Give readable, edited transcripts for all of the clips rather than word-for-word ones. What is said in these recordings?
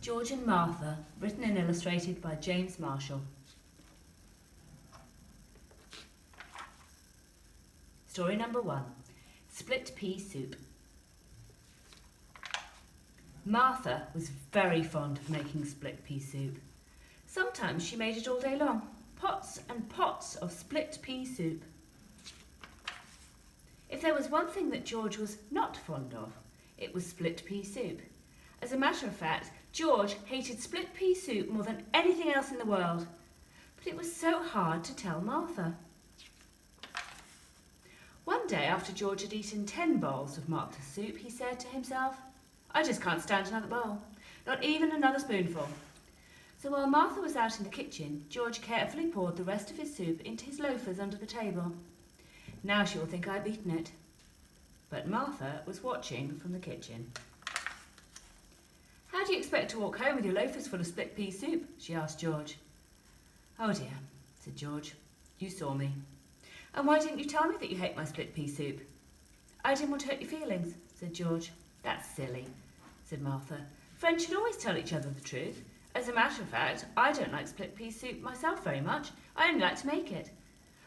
George and Martha, written and illustrated by James Marshall. Story number 1, Split Pea Soup. Martha was very fond of making split pea soup. Sometimes she made it all day long, pots and pots of split pea soup. If there was one thing that George was not fond of, it was split pea soup. As a matter of fact, George hated split pea soup more than anything else in the world. But it was so hard to tell Martha. One day, after George had eaten 10 bowls of Martha's soup, he said to himself, "I just can't stand another bowl, not even another spoonful." So while Martha was out in the kitchen, George carefully poured the rest of his soup into his loafers under the table. Now she will think I've eaten it. But Martha was watching from the kitchen. "How do you expect to walk home with your loafers full of split pea soup?" she asked George. "Oh dear," said George, "you saw me. And why didn't you tell me that you hate my split pea soup?" "I didn't want to hurt your feelings," said George. "That's silly," said Martha. "Friends should always tell each other the truth. As a matter of fact, I don't like split pea soup myself very much. I only like to make it.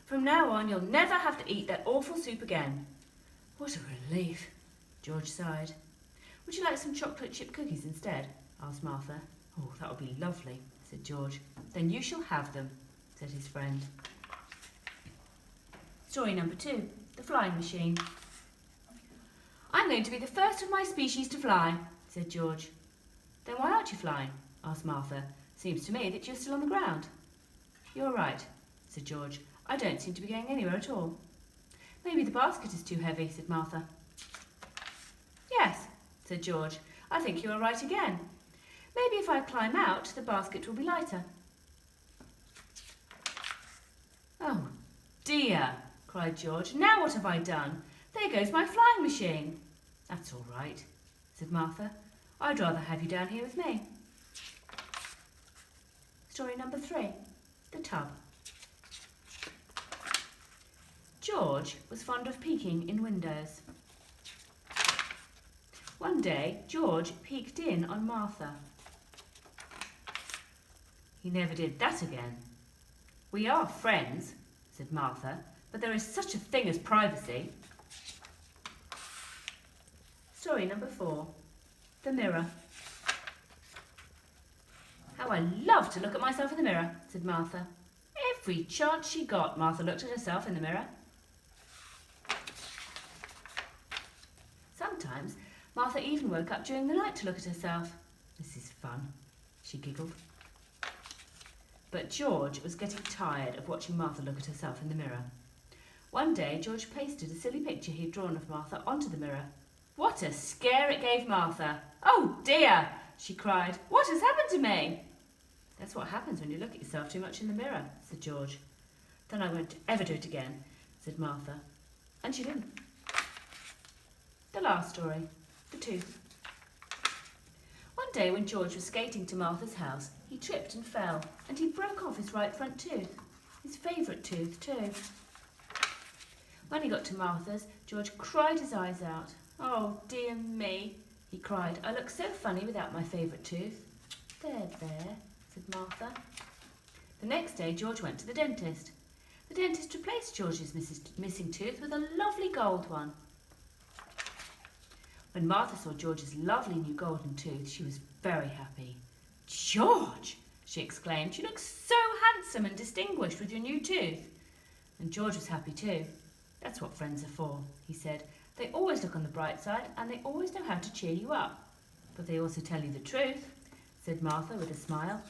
From now on, you'll never have to eat that awful soup again." "What a relief," George sighed. "Would you like some chocolate chip cookies instead?" asked Martha. "Oh, that would be lovely," said George. "Then you shall have them," said his friend. Story number 2, The Flying Machine. "I'm going to be the first of my species to fly," said George. "Then why aren't you flying?" asked Martha. "Seems to me that you're still on the ground." "You're right," said George. "I don't seem to be going anywhere at all." "Maybe the basket is too heavy," said Martha. "Yes," said George. "I think you are right again. Maybe if I climb out, the basket will be lighter." "Oh dear," cried George. "Now what have I done? There goes my flying machine." "That's all right," said Martha. "I'd rather have you down here with me." Story number 3, The Tub. George was fond of peeking in windows. One day, George peeked in on Martha. He never did that again. "We are friends," said Martha, "but there is such a thing as privacy." Story number 4, The Mirror. "How I love to look at myself in the mirror," said Martha. Every chance she got, Martha looked at herself in the mirror. Sometimes Martha even woke up during the night to look at herself. "This is fun," she giggled. But George was getting tired of watching Martha look at herself in the mirror. One day, George pasted a silly picture he'd drawn of Martha onto the mirror. What a scare it gave Martha! "Oh dear," she cried. "What has happened to me?" "That's what happens when you look at yourself too much in the mirror," said George. "Then I won't ever do it again," said Martha. And she didn't. The last story, The Tooth. One day when George was skating to Martha's house, he tripped and fell, and he broke off his right front tooth. His favourite tooth, too. When he got to Martha's, George cried his eyes out. "Oh, dear me," he cried. "I look so funny without my favourite tooth." "There, there," said Martha. The next day, George went to the dentist. The dentist replaced George's missing tooth with a lovely gold one. When Martha saw George's lovely new golden tooth, she was very happy. "George," she exclaimed, "you look so handsome and distinguished with your new tooth." And George was happy too. "That's what friends are for," he said. "They always look on the bright side and they always know how to cheer you up." "But they also tell you the truth," said Martha with a smile.